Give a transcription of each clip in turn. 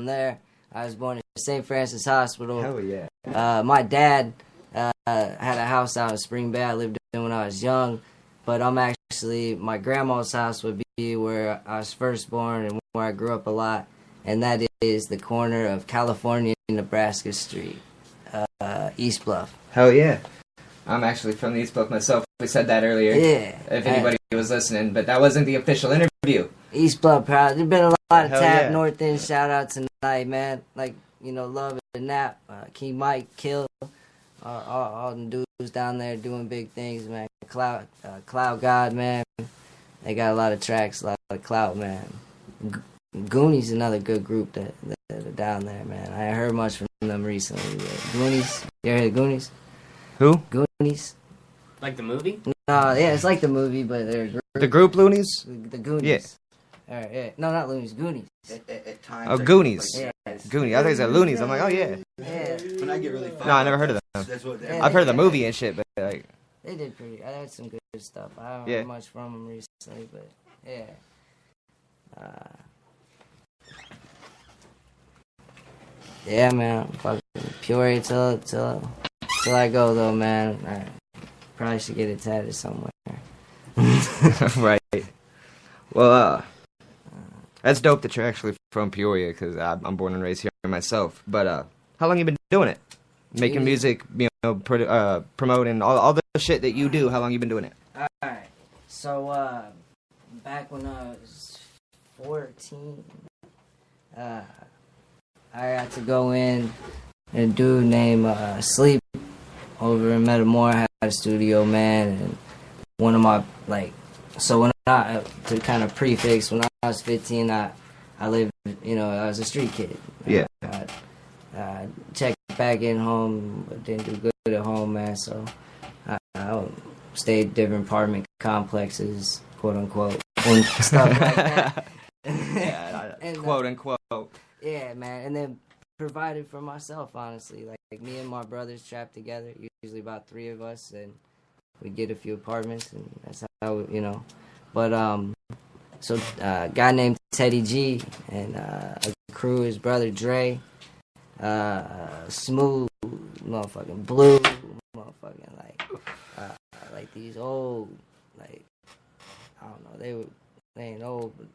there. I was born in St. Francis Hospital. Hell yeah. My dad had a house out in Spring Bay. I lived in when I was young, but my grandma's house would be where I was first born and where I grew up a lot, and that is the corner of California and Nebraska Street, East Bluff. Hell yeah. I'm actually from the East Bluff myself. We said that earlier. Yeah. If anybody was listening, but that wasn't the official interview. East Bluff, proud. There's been a lot of Hell tap yeah. North End shout out tonight, man. Like, Love and Nap, King Mike, Kill, all the dudes down there doing big things, man. Cloud God, man. They got a lot of tracks, a lot of clout, man. Goonies, another good group that are down there, man. I ain't heard much from them recently. Goonies, you ever heard of Goonies? Who? Goonies. Like the movie? Yeah, it's like the movie, but they're a group. The group Loonies? The Goonies. Yeah. All right, yeah. No, not Loonies, Goonies. At times, Oh, Goonies. Yeah. Goonies. I think it's Loonies. I'm like, oh yeah. Yeah. When I get really fun, No, I never heard of them. That's what Yeah. I've heard of the movie and shit, but like, They did pretty. I had some good stuff. I haven't Yeah. heard much from them recently, but yeah. Yeah, man. Fucking Peoria till I go though, man. I probably should get it tatted somewhere. right. Well, that's dope that you're actually from Peoria, because I'm born and raised here myself. But how long you been doing it? Making music, promoting all the shit that you do. How long you been doing it? Alright. So, back when I was 14, I got to go in, and a dude named Sleep over in Metamora had a studio, man, and one of my, to kind of prefix, when I was 15, I lived, I was a street kid. Yeah. I checked back in home, but didn't do good at home, man, so I stayed different apartment complexes, quote unquote, and stuff like that. Yeah, And, quote unquote. Yeah, man, and then provided for myself, honestly. Like me and my brothers trapped together, usually about 3 of us, and we'd get a few apartments, and that's how, But, so a guy named Teddy G and a crew, his brother Dre, Smooth, motherfucking Blue, motherfucking, like these old, like, I don't know, they ain't old, but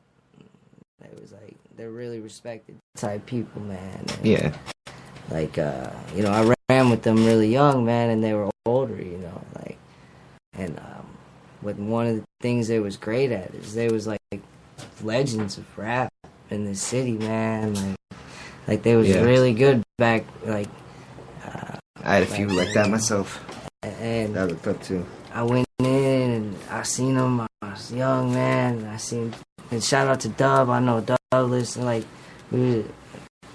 they're really respected type people, man. And, Yeah. Like, I ran with them really young, man, and they were older, and one of the things they was great at is they was like legends of rap in the city, man. Like they was really good back, like. I had a few like that myself. And That looked up too. I went in and I seen them. I was young, man. And shout out to Dub. I know Dub listen. Like, I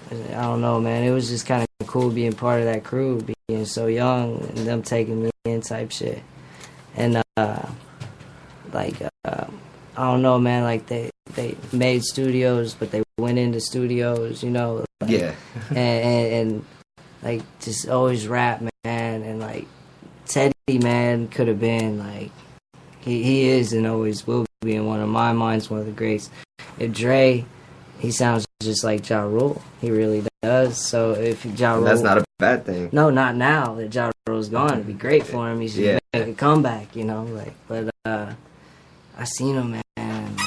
don't know, man. It was just kind of cool being part of that crew, being so young, and them taking me in type shit. And I don't know, man. Like they made studios, but they went into studios, Yeah. and like just always rap, man. And like Teddy, man, could have been like he is and always will be in one of my minds, one of the greats. If Dre, he sounds just like Ja Rule. He really does. So if Ja Rule, That's not a bad thing. no, not now that Ja Rule's gone. It'd be great for him. He should make a comeback, But I seen him, man. And,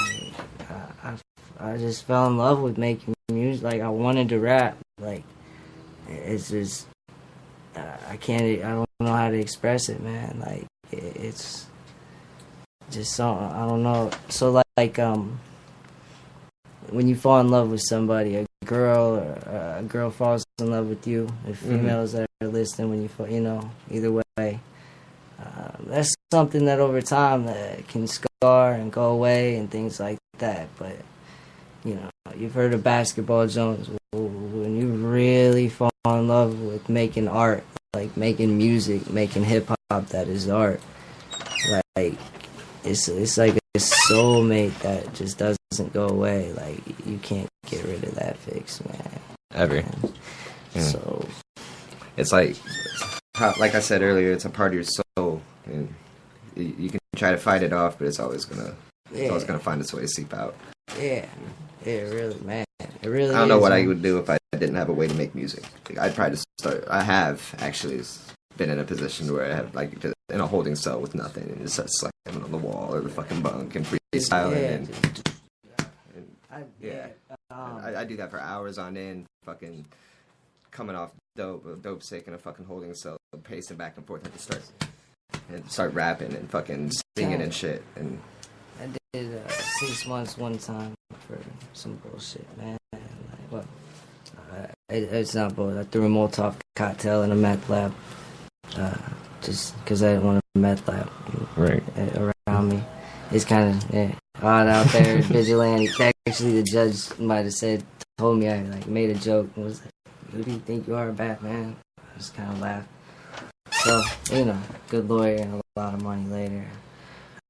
I just fell in love with making music. Like I wanted to rap. Like it's just I don't know how to express it, man. Like it's just so I don't know. So like when you fall in love with somebody, a girl falls in love with you. If females that are listening, when you fall, either way, that's something that over time that can scar and go away and things like that. But you've heard of Basketball Jones. When you really fall in love with making art, like making music, making hip hop, that is art. Like it's like a soulmate that just doesn't go away. Like you can't get rid of that fix, man. Ever. Yeah. So It's like I said earlier, it's a part of your soul, and you can try to fight it off, but it's always gonna find its way to seep out. yeah, really, man. It really. I don't know what I man. would do if I didn't have a way to make music. Like, I'd probably just start. I have actually been in a position where I have like just in a holding cell with nothing and just start slamming on the wall or the fucking bunk and freestyling. I do that for hours on end. Fucking coming off dope sick in a fucking holding cell, pacing back and forth. I just start rapping and fucking singing and shit. And I did 6 months one time for some bullshit, man. Like, what? It's not bullshit. I threw a Molotov cocktail in a meth lab, just because I didn't want a meth lab around me. It's kind of odd out there, vigilante. Actually, the judge might have told me I like made a joke and was like, "Who do you think you are, Batman?" I just kind of laughed. So, good lawyer and a lot of money later.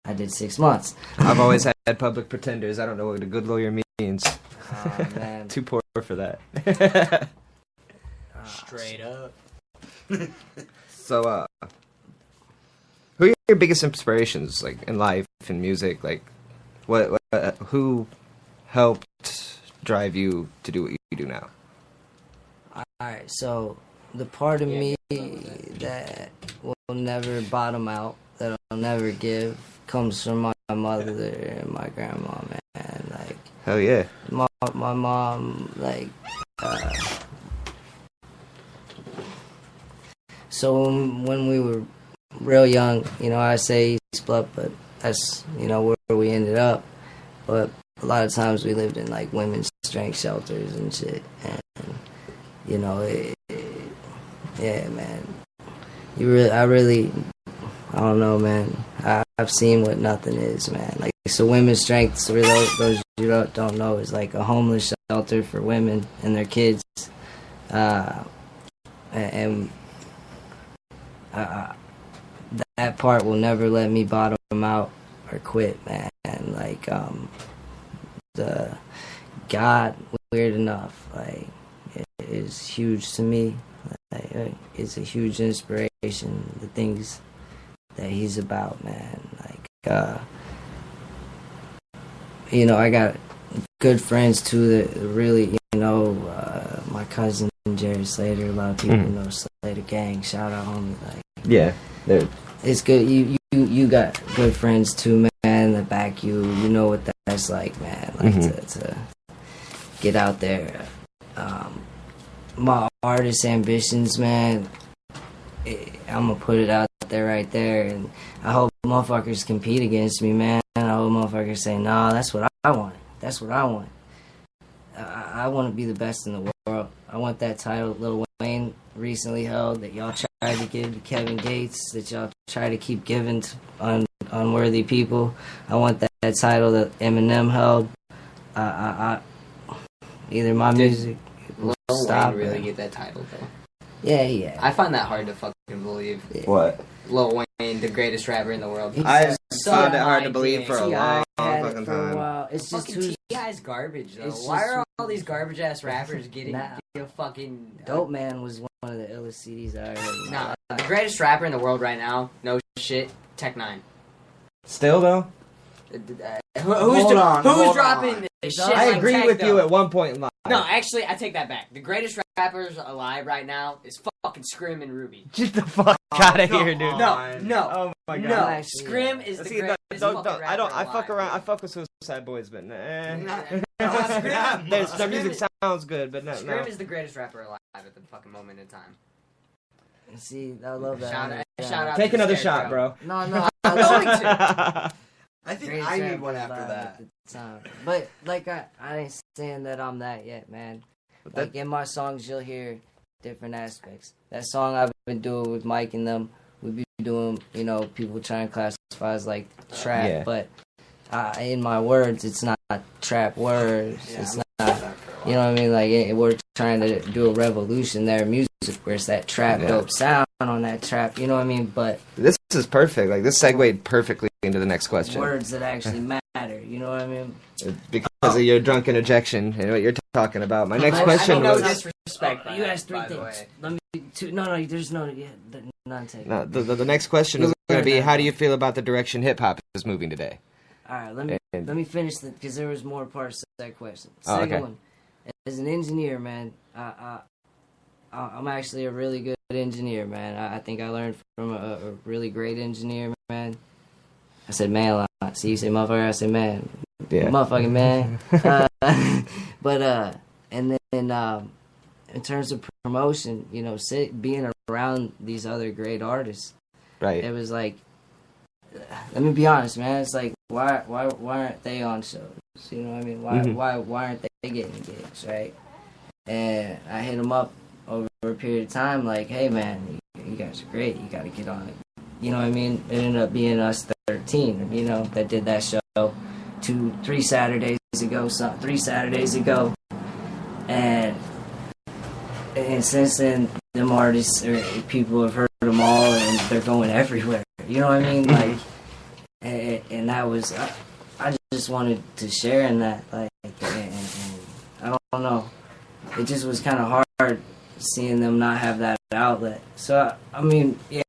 I did 6 months. I've always had public pretenders. I don't know what a good lawyer means. Oh, man. Too poor for that. Straight up. So, who are your biggest inspirations, like, in life, in music? Like, who helped drive you to do what you do now? Alright, so the part of me that will never bottom out, that I'll never give, comes from my mother and my grandma, man. Like, Hell yeah. my mom, like, so when we were real young, I say East Bluff, but that's, where we ended up. But a lot of times we lived in, like, women's strength shelters and shit. And, yeah, man. I don't know, man. I've seen what nothing is, man. Like, so women's strength, for those you don't know, is like a homeless shelter for women and their kids. And that part will never let me bottom out or quit, man. Like, the God, weird enough, like, it is huge to me. Like, it's a huge inspiration, the things that he's about, man. Like, I got good friends too that really, my cousin Jerry Slater. A lot of people know Slater Gang. Shout out, homie. Like, yeah, it's good. You got good friends too, man, that back you. You know what that's like, man. Like to get out there. My artist ambitions, man. I'm gonna put it out there right there, and I hope motherfuckers compete against me, man. I hope motherfuckers say, "Nah, that's what I want. That's what I want. I want to be the best in the world. I want that title Lil Wayne recently held, that y'all tried to give to Kevin Gates, that y'all try to keep giving to unworthy people. I want that title that Eminem held. Either my music will Lil stop. Wayne really get that title though. Yeah. I find that hard to fucking believe. What? Lil Wayne, the greatest rapper in the world. I so found it hard to believe for a T.I. long had it fucking for a time. while. It's just Fucking too T.I.'s garbage though. it's Why just are all these garbage ass rappers getting Nah. fucking Dope Man was one of the illest CDs I ever heard. Nah, the greatest rapper in the world right now, no shit, Tech Nine. Still though, Who's dropping this shit? I like agree Tech, with you though? at one point in life. No, actually, I take that back. The greatest rappers alive right now is fucking Scrim and Ruby. Get the fuck out of here, dude. No, Oh my god. no. Actually, Scrim is the See, greatest don't, fucking rapper I fuck alive. around. I fuck with Suicide Boys, but nah. Scrim- Their music sounds good, but no. Scrim is the greatest rapper alive at the fucking moment in time. See, I love that. Shout out Take to another Scarecrow. shot, bro. No, I'm going to. I think Greatest I need rapper one after alive that. at the time. But like I ain't saying that I'm that yet, man. Like in my songs, you'll hear different aspects. That song I've been doing with Mike and them, we be doing, people try and classify as like trap, Yeah. but in my words, it's not trap words. Yeah, it's I'm not. You know what I mean? Like we're trying to do a revolution there, in music, where it's that trap dope sound on that trap. You know what I mean? But This is perfect. Like, this segued perfectly into the next question. words that actually matter. You know what I mean? Because of your drunk interjection and what you're talking about. My next I question mean, no was... disrespect. by You that, asked three by the things. way. Let me. No. There's no. Yeah, none taken. No, the next question is going to be, how do you feel about the direction hip-hop is moving today? All right, let me finish because there was more parts to that question. Oh, Second okay. one, as an engineer, man, I'm actually a really good engineer, man. I think I learned from a really great engineer, man. I said man a lot. See, you say motherfucker, I say man. Yeah. Motherfucking man. And then in terms of promotion, you know, being around these other great artists, Right. it was like, let me be honest, man. It's like, why aren't they on shows? You know what I mean? Why aren't they getting gigs, right? And I hit them up over a period of time, like, hey, man, you guys are great. You got to get on it. You know what I mean? It ended up being us 13, you know, that did that show 3 Saturdays ago, and since then, them artists or people have heard them all, and they're going everywhere. You know what I mean? Like, and that was, I just wanted to share in that, like, and I don't know, it just was kind of hard seeing them not have that outlet. So I mean, yeah,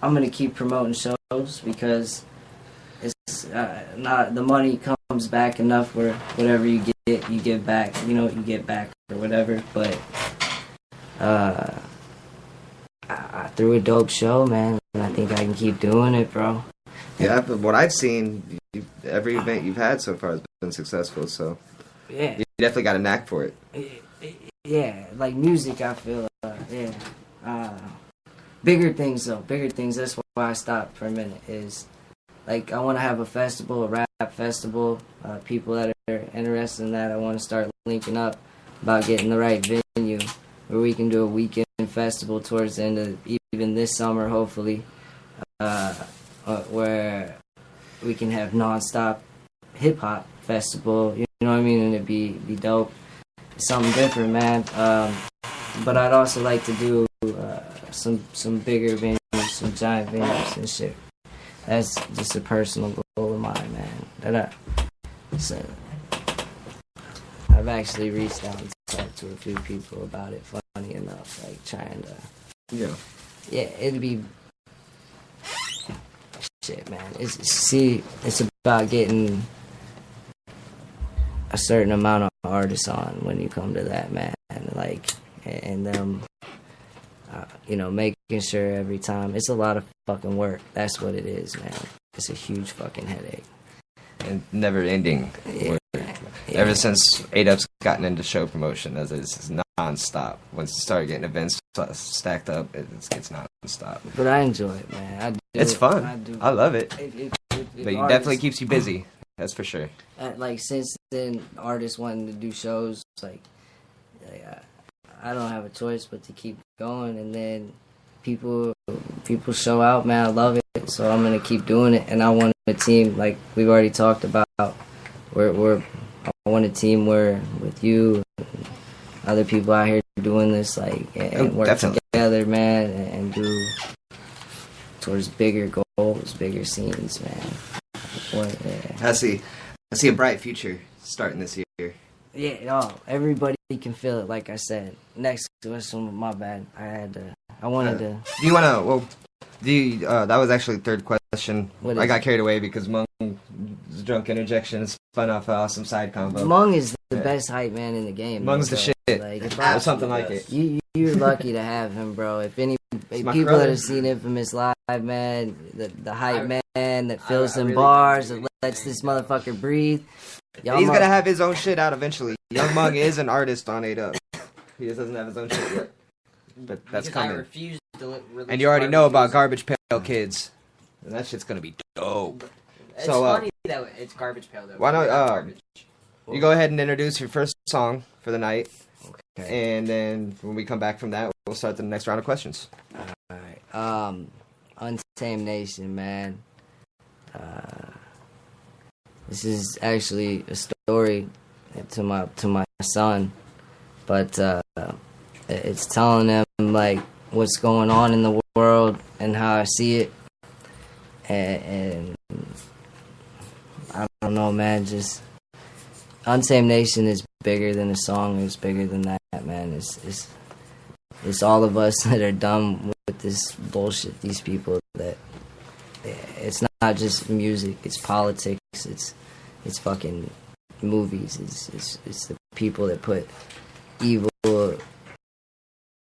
I'm gonna keep promoting shows because it's not, the money comes back enough where whatever you give back, you know, you get back or whatever. But I threw a dope show, man, and I think I can keep doing it, bro. Yeah, but what I've seen, every event you've had so far has been successful. So Yeah, you definitely got a knack for it. yeah, like music, I feel, bigger things though, that's why I stopped for a minute, is like I want to have a festival, a rap festival, people that are interested in that, I want to start linking up about getting the right venue where we can do a weekend festival towards the end of even this summer, hopefully, where we can have non-stop hip-hop festival, you know what I mean, and it'd be dope, something different, man. But I'd also like to do some bigger venues, some giant venues and shit. That's just a personal goal of mine, man. So I've actually reached out and talked to a few people about it, funny enough, like trying to, yeah, it'd be, shit, man. It's about getting a certain amount of artists on when you come to that, man. Like, and them, you know, making sure every time, it's a lot of fucking work. That's what it is, man. It's a huge fucking headache. And never ending. Yeah. Ever since A-Dub's gotten into show promotion, as it's non-stop. Once you start getting events stacked up, it gets non-stop. But I enjoy it, man. I do. It's fun. I do. I love it. It But it definitely keeps you busy. That's for sure. Like, since then, artists wanting to do shows, like I don't have a choice but to keep going, and then people show out, man. I love it, so I'm gonna keep doing it. And I want a team, like we've already talked about. I want a team where with you, and other people out here doing this, like, and work together, man, and do towards bigger goals, bigger scenes, man. I see a bright future starting this year. Yeah, everybody can feel it. Like I said, next question, my bad. I wanted to. Do you wanna? Well, that was actually the third question. I got carried away because Mung's drunk interjection spun off an awesome side combo. Mung is the best hype man in the game. Mung's the shit. Like, or something like it. You're lucky to have him, bro. If people that have seen Infamous live, man, the hype man that fills them really bars, that lets this motherfucker breathe. He's gonna have his own shit out eventually. Young Mung is an artist on A-Dub. He just doesn't have his own shit yet. But that's coming. I refuse to and you already know about Garbage Pail Kids. And that shit's gonna be dope. It's so, funny that it's Garbage Pail, though. Why not, you go ahead and introduce your first song for the night. Okay. And then when we come back from that, we'll start the next round of questions. Alright. Untamed Nation, man. This is actually a story to my son, but it's telling him, like, what's going on in the world and how I see it, and I don't know, man. Just Untamed Nation is bigger than a song. It's bigger than that, man. It's all of us that are done with this bullshit. These people that it's not just music. It's politics. It's fucking movies. It's the people that put evil